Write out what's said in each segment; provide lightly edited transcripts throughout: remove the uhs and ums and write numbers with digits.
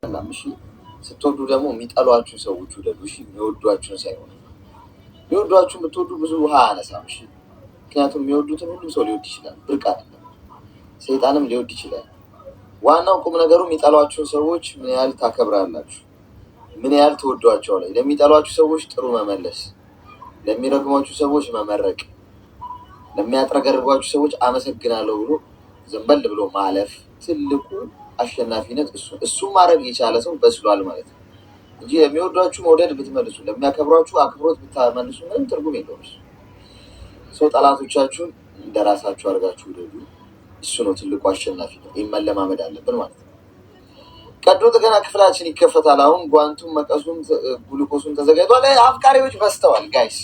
እሺ ስትወዱ ደግሞ የሚጠሏችሁ ሰዎች ውደዱ። እሺ የሚወዷችሁን ሳይሆን የሚወዷችሁ የምትወዱ ብዙ ውሃ አነሳም። እሺ ምክንያቱም የሚወዱትን ሁሉም ሰው ሊወድ ይችላል። ብርቅ አይደለም። ሰይጣንም ሊወድ ይችላል። ዋናው ቁም ነገሩ የሚጠሏችሁን ሰዎች ምን ያህል ታከብራላችሁ፣ ምን ያህል ትወዷቸዋለህ። ለሚጠሏችሁ ሰዎች ጥሩ መመለስ፣ ለሚረግሟችሁ ሰዎች መመረቅ፣ ለሚያጥረገርጓችሁ ሰዎች አመሰግናለሁ ብሎ ዘንበል ብሎ ማለፍ ትልቁ አሸናፊነት እሱ ማድረግ የቻለ ሰው በስሏል ማለት ነው እንጂ የሚወዷችሁ መውደድ ብትመልሱ፣ ለሚያከብሯችሁ አክብሮት ብታመልሱ ምንም ትርጉም የለውም። ሰው ጠላቶቻችሁን እንደራሳችሁ አድርጋችሁ ውደዱ። እሱ ነው ትልቁ አሸናፊ ነው። ይህን መለማመድ አለብን ማለት ነው። ቀዶ ጥገና ክፍላችን ይከፈታል። አሁን ጓንቱም መቀሱም ጉልኮሱም ተዘጋጅቷል። አፍቃሪዎች በስተዋል ጋይስ።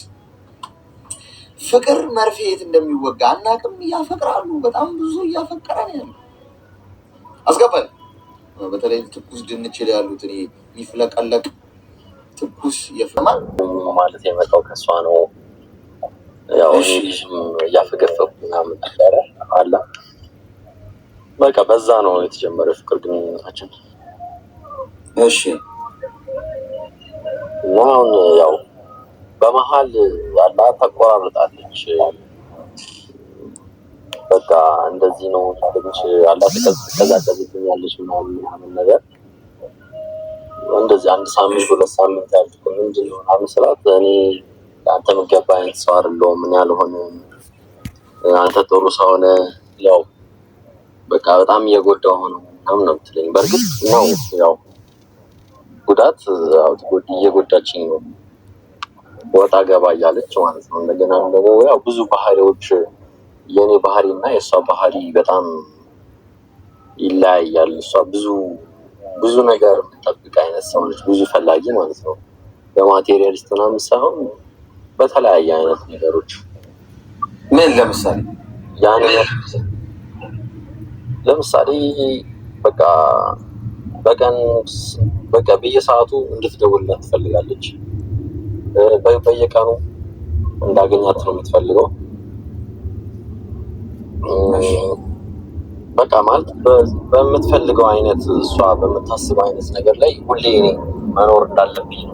ፍቅር መርፌ የት እንደሚወጋ አናቅም። እያፈቅራሉ። በጣም ብዙ እያፈቀረ ነው ያለው። አስገባል። በተለይ ትኩስ ድንች ላይ ያሉት የሚፍለቀለቅ ትኩስ የፍማል ማለት የመጣው ከሷ ነው። ያው ልጅም እያፈገፈኩ ምናምን ነበረ አላ በቃ በዛ ነው የተጀመረ ፍቅር ግንኙነታችን። እሺ እና አሁን ያው በመሀል ያላ ተቆራርጣለች። በቃ እንደዚህ ነው ታደግሽ ያላ ተቀዛቀዝብኛለች ምናምን ነገር እንደዚህ አንድ ሳምንት ሁለት ሳምንት ያልኩ ምንድን ነው አምስላት እኔ አንተ ምገባ አይነት ሰው አይደለሁም። ምን ያልሆነ አንተ ጥሩ ሰው ነህ። ያው በቃ በጣም እየጎዳሁ ነው ምናምን ነው የምትለኝ። በእርግጥ ነው ያው ጉዳት እየጎዳችኝ ነው፣ ወጣ ገባ እያለች ማለት ነው። እንደገና ደግሞ ያው ብዙ ባህሪዎች የኔ ባህሪ እና የእሷ ባህሪ በጣም ይለያያል። እሷ ብዙ ነገር የምጠብቅ አይነት ሰው ነች፣ ብዙ ፈላጊ ማለት ነው። በማቴሪያሊስት ምናምን ሳይሆን በተለያየ አይነት ነገሮች። ምን ለምሳሌ ያን ለምሳሌ በቃ በቀን በቃ በየሰዓቱ እንድትደውልላት ትፈልጋለች። በየቀኑ እንዳገኛት ነው የምትፈልገው። በቃ ማለት በምትፈልገው አይነት እሷ በምታስበው አይነት ነገር ላይ ሁሌ እኔ መኖር እንዳለብኝ ነው።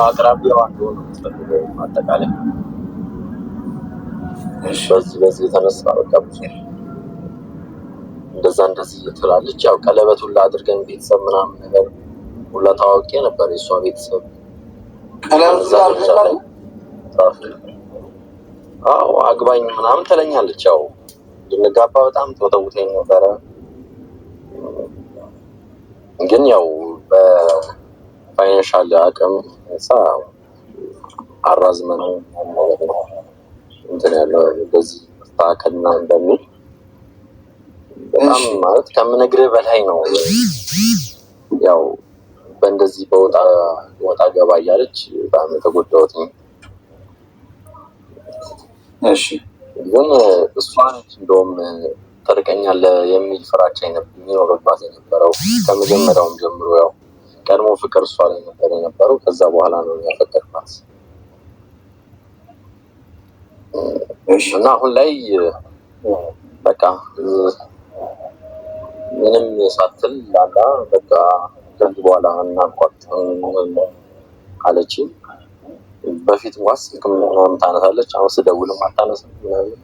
አቅራቢያዋ እንደሆነ የምትፈልገው አጠቃላይ በዚህ የተነሳ በቃ ብዙ እንደዚህ ትላለች። ያው ቀለበት ሁላ አድርገን ቤተሰብ ምናምን ነገር ሁላ ታዋቂ ነበር የእሷ ቤተሰብ። አዎ አግባኝ ምናምን ትለኛለች። ያው እንጋባ በጣም ተወተውተኝ ነበረ፣ ግን ያው በፋይናንሻል አቅም አራዝመነው እንትን ያለው በዚህ መስተካከልና እንደሚል በጣም ማለት ከምነግርህ በላይ ነው። ያው በእንደዚህ በወጣ ገባ እያለች በጣም የተጎዳሁት። እሺ ግን እሷ ነች እንደውም ትርቀኛለህ የሚል ፍራቻ የሚኖርባት የነበረው ከመጀመሪያውም ጀምሮ። ያው ቀድሞ ፍቅር እሷ ላይ ነበር የነበረው። ከዛ በኋላ ነው ያፈቀርኳት እና አሁን ላይ በቃ ምንም ሳትል ላላ በቃ ከዚህ በኋላ እናቋርጥ አለችኝ። በፊት እንኳን ስልክ ምናምን ታነሳለች፣ አሁን ስደውልም አታነሳም ምናምን።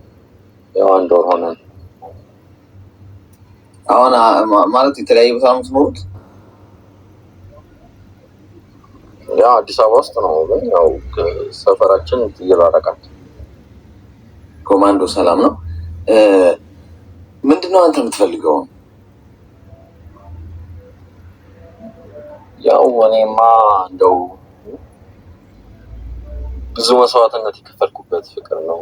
ያው አንድ ወር ሆነን አሁን ማለት የተለያየ ቦታ ነው የምትኖሩት? ያው አዲስ አበባ ውስጥ ነው፣ ግን ያው ሰፈራችን እየራረቃል። ኮማንዶ ሰላም ነው። ምንድነው አንተ የምትፈልገው? ያው እኔማ እንደው ብዙ መስዋዕትነት የከፈልኩበት ፍቅር ነው።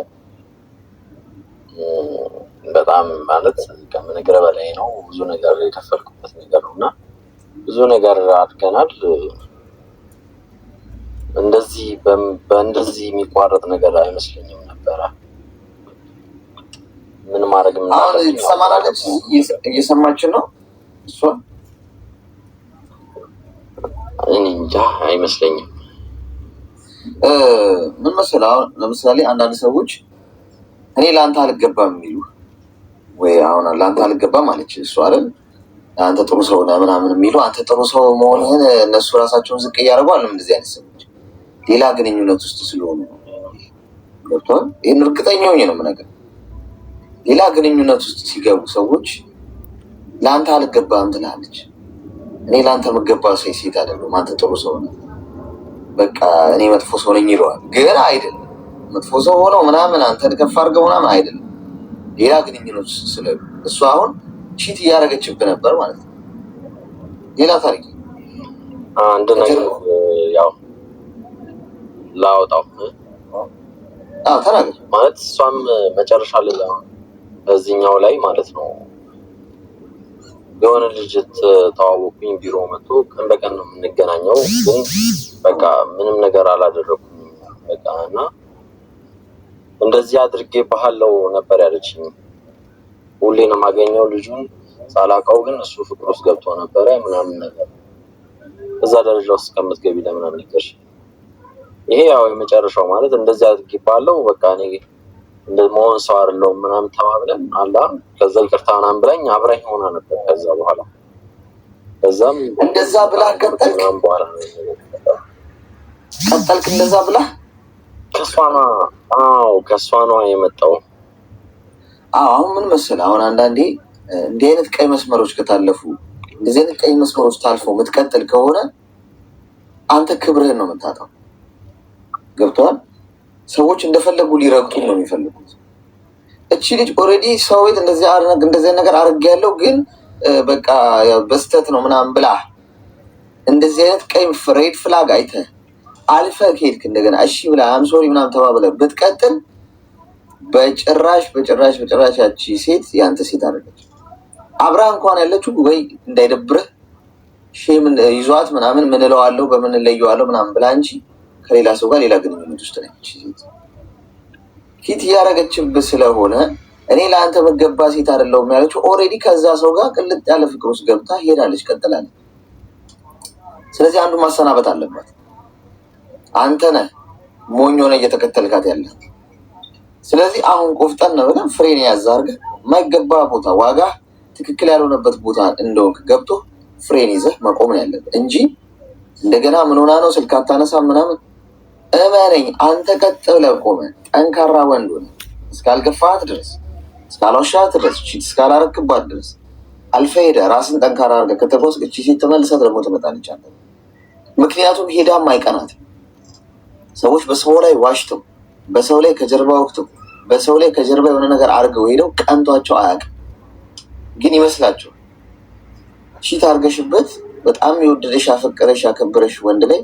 በጣም ማለት ከምነግርህ በላይ ነው። ብዙ ነገር የከፈልኩበት ነገር ነው እና ብዙ ነገር አድርገናል። እንደዚህ በእንደዚህ የሚቋረጥ ነገር አይመስለኝም ነበረ። ምን ማድረግ ትሰማናለች? እየሰማችን ነው እሷ? እኔ እንጃ አይመስለኝም። ምን መሰለህ፣ አሁን ለምሳሌ አንዳንድ ሰዎች እኔ ለአንተ አልገባም የሚሉ ወይ አሁን ለአንተ አልገባም አለች እሷ አይደል አንተ ጥሩ ሰው ነህ ምናምን የሚሉ አንተ ጥሩ ሰው መሆንህን እነሱ ራሳቸውን ዝቅ እያደረጉ አለም እንደዚህ አይነት ሰዎች ሌላ ግንኙነት ውስጥ ስለሆኑ ገብቷል። ይህን እርግጠኛ ሆኜ ነው የምነግርህ። ሌላ ግንኙነት ውስጥ ሲገቡ ሰዎች ለአንተ አልገባም ትላለች። እኔ ለአንተ የምገባ ሴት አይደለም፣ አንተ ጥሩ ሰው ነህ፣ በቃ እኔ መጥፎ ሰው ነኝ ይለዋል። ግን አይደለም፣ መጥፎ ሰው ሆነው ምናምን አንተን ከፍ አድርገው ምናምን አይደለም። ሌላ ግንኙነት ውስጥ ስለ እሱ አሁን ቺት እያደረገችብህ ነበር ማለት ነው። ሌላ ታሪክ አንድ ነገር ያው ላውጣው ተናገር ማለት እሷም መጨረሻ ላይ በዚህኛው ላይ ማለት ነው የሆነ ልጅ ተዋወቁኝ፣ ቢሮ መጥቶ ቀን በቀን ነው የምንገናኘው፣ ግን በቃ ምንም ነገር አላደረኩም በቃ እና እንደዚህ አድርጌ ባህለው ነበር ያለችኝ። ሁሌ ነው የማገኘው ልጁን ሳላውቀው፣ ግን እሱ ፍቅር ውስጥ ገብቶ ነበረ ምናምን ነገር። እዛ ደረጃ ውስጥ ከምትገቢ ለምን አልነገርሽ? ይሄ ያው የመጨረሻው ማለት እንደዚህ አድርጌ ባህለው በቃ እኔ እንደመሆን ሰው አይደለሁም ምናምን ተባብለን አላ ከዛ ይቅርታ ምናምን ብላኝ አብራኝ ሆና ነበር። ከዛ በኋላ ከዛም እንደዛ ብላ ቀጠልክ በኋላ ቀጠልክ እንደዛ ብላ ከሷ ነው የመጣው። አሁን ምን መሰለህ፣ አሁን አንዳንዴ እንዲህ አይነት ቀይ መስመሮች ከታለፉ እንደዚህ አይነት ቀይ መስመሮች ታልፎ የምትቀጥል ከሆነ አንተ ክብርህን ነው የምታጣው። ገብቶሃል? ሰዎች እንደፈለጉ ሊረግጡ ነው የሚፈልጉት። እቺ ልጅ ኦልሬዲ ሰው ቤት እንደዚህ ነገር አድርጌያለሁ ግን በቃ በስተት ነው ምናምን ብላ እንደዚህ አይነት ቀይ ሬድ ፍላግ አይተህ አልፈህ ከሄድክ እንደገና እሺ ብላ አምሶሪ ምናምን ተባብለህ ብትቀጥል በጭራሽ ያቺ ሴት የአንተ ሴት አደረገች። አብራ እንኳን ያለችው ወይ እንዳይደብርህ ሼም ይዟት ምናምን ምን እለዋለሁ በምን እለየዋለሁ ምናምን ብላ እንጂ ከሌላ ሰው ጋር ሌላ ግንኙነት ውስጥ ነች። ፊት እያደረገችብህ ስለሆነ እኔ ለአንተ መገባ ሴት አይደለሁም ያለችው ኦልሬዲ ከዛ ሰው ጋር ቅልጥ ያለ ፍቅር ውስጥ ገብታ ሄዳለች፣ ቀጥላለች። ስለዚህ አንዱ ማሰናበት አለባት። አንተ ነህ ሞኝ ሆነህ እየተከተልካት ያለ። ስለዚህ አሁን ቆፍጠን ብለህ ፍሬን ያዝ አድርገህ የማይገባ ቦታ ዋጋ ትክክል ያልሆነበት ቦታ እንደሆንክ ገብቶ ፍሬን ይዘህ መቆም ነው ያለብህ እንጂ እንደገና ምን ሆና ነው ስልክ አታነሳም ምናምን። እመነኝ አንተ ቀጥ ብለህ ቆመህ ጠንካራ ወንድ ሆነህ እስካልገፋሃት ድረስ እስካልዋሻሃት ድረስ ቺት እስካላረክባት ድረስ አልፈህ ሄደህ ራስን ጠንካራ አድርገህ ከተጓዝክ እቺ ሴት ተመልሰህ ደግሞ ትመጣለች አንተ። ምክንያቱም ሄዳም አይቀናትም። ሰዎች በሰው ላይ ዋሽተው በሰው ላይ ከጀርባ ወቅተው በሰው ላይ ከጀርባ የሆነ ነገር አድርገው ሄደው ቀንቷቸው አያውቅም። ግን ይመስላቸው ቺት አድርገሽበት በጣም የወደደሽ ያፈቀረሽ ያከበረሽ ወንድ ላይ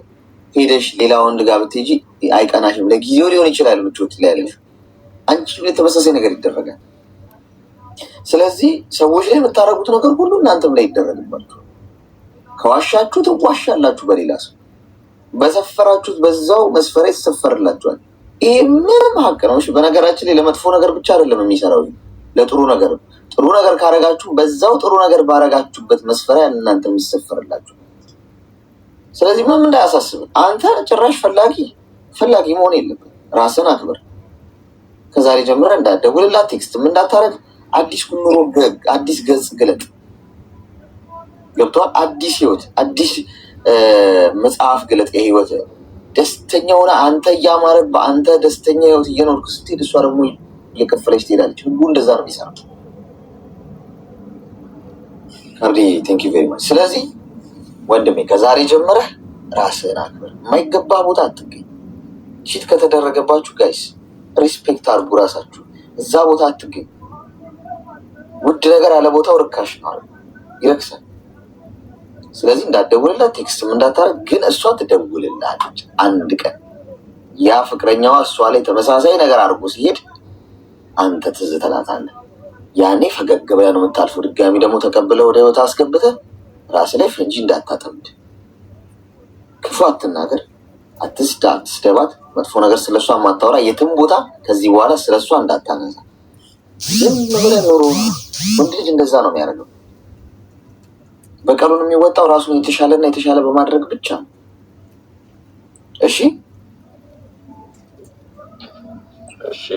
ሄደሽ ሌላ ወንድ ጋር ብትሄጂ አይቀናሽም። ለጊዜው ሊሆን ይችላል ምቾት ላይ ያለሽ፣ አንቺ ላይ ተመሳሳይ ነገር ይደረጋል። ስለዚህ ሰዎች ላይ የምታደርጉት ነገር ሁሉ እናንተም ላይ ይደረግባችሁ። ከዋሻችሁ ትዋሻላችሁ በሌላ ሰው፣ በሰፈራችሁት በዛው መስፈሪያ ይሰፈርላችኋል። ይሄ ምንም ሀቅ ነው። በነገራችን ላይ ለመጥፎ ነገር ብቻ አይደለም የሚሰራው፣ ለጥሩ ነገር ጥሩ ነገር ካረጋችሁ በዛው ጥሩ ነገር ባረጋችሁበት መስፈሪያ እናንተ የሚሰፈርላችሁ። ስለዚህ ምንም እንዳያሳስብ። አንተ ጭራሽ ፈላጊ መሆን የለብን። ራስን አክብር። ከዛሬ ጀምረህ እንዳትደውልላት፣ ቴክስትም እንዳታረግ፣ አዲስ ኑሮ አዲስ ገጽ ግለጥ። ገብቶሃል? አዲስ ህይወት አዲስ መጽሐፍ ግለጥ። የህይወት ደስተኛ ሆነ አንተ እያማረብህ አንተ ደስተኛ ህይወት እየኖርክ ስትሄድ እሷ ደግሞ እየከፈለች ትሄዳለች። ህጉ እንደዛ ነው የሚሰራው። ቴንክ ዩ ቬሪ ማች። ስለዚህ ወንድሜ ከዛሬ ጀምረህ ራስህን አክብር። የማይገባ ቦታ አትገኝ። ቺት ከተደረገባችሁ ጋይስ ሪስፔክት አድርጉ ራሳችሁ። እዛ ቦታ አትገኝ። ውድ ነገር አለ ቦታው ርካሽ ነው፣ ይረክሳል። ስለዚህ እንዳትደውልላት፣ ቴክስትም እንዳታረግ። ግን እሷ ትደውልልሃለች አንድ ቀን። ያ ፍቅረኛዋ እሷ ላይ ተመሳሳይ ነገር አድርጎ ሲሄድ አንተ ትዝ ትላታለህ። ያኔ ፈገግ ብለህ ነው የምታልፈው። ድጋሚ ደግሞ ተቀብለህ ወደ ህይወት አስገብተህ ራስህ ላይ ፈንጂ እንዳታጠምድ። ክፉ አትናገር፣ አትስደባት፣ መጥፎ ነገር ስለሷ ማታወራ የትም ቦታ ከዚህ በኋላ ስለሷ እንዳታነሳ። ዝም ብለህ ኖሮ። ወንድ ልጅ እንደዛ ነው የሚያደርገው። በቀሉን የሚወጣው ራሱን የተሻለና የተሻለ በማድረግ ብቻ ነው። እሺ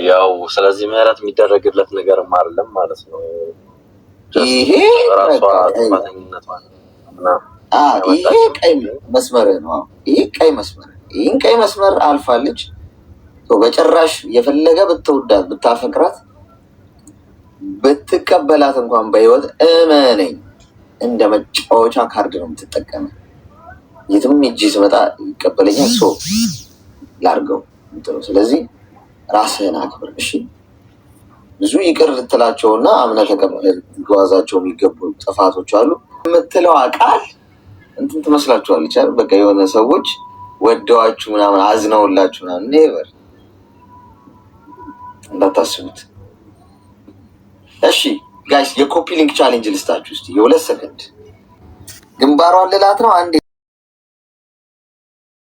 ያው ስለዚህ ምህረት የሚደረግለት ነገርም አይደለም ማለት ነው። ይሄ ቀይ መስመር ነው። ይሄ ቀይ መስመር ይህን ቀይ መስመር አልፋለች። በጭራሽ የፈለገ ብትወዳት ብታፈቅራት ብትቀበላት እንኳን በህይወት እመነኝ እንደ መጫወቻ ካርድ ነው የምትጠቀመው። የትም እጅ ስመጣ ይቀበለኛል ሰው ላርገው። ስለዚህ ራስህን አክብር እሺ። ብዙ ይቅር ልትላቸውና አምነህ ተቀብለህ ልትጓዛቸው የሚገቡ ጥፋቶች አሉ። የምትለው ቃል እንትን ትመስላችኋለች አይደል? በቃ የሆነ ሰዎች ወደዋችሁ ምናምን አዝነውላችሁ ምናምን ኔቨር እንዳታስቡት እሺ። ጋይስ የኮፒ ሊንክ ቻሌንጅ ልስጣችሁ እስቲ የ2 ሰከንድ ግንባሯን ልላት ነው አንዴ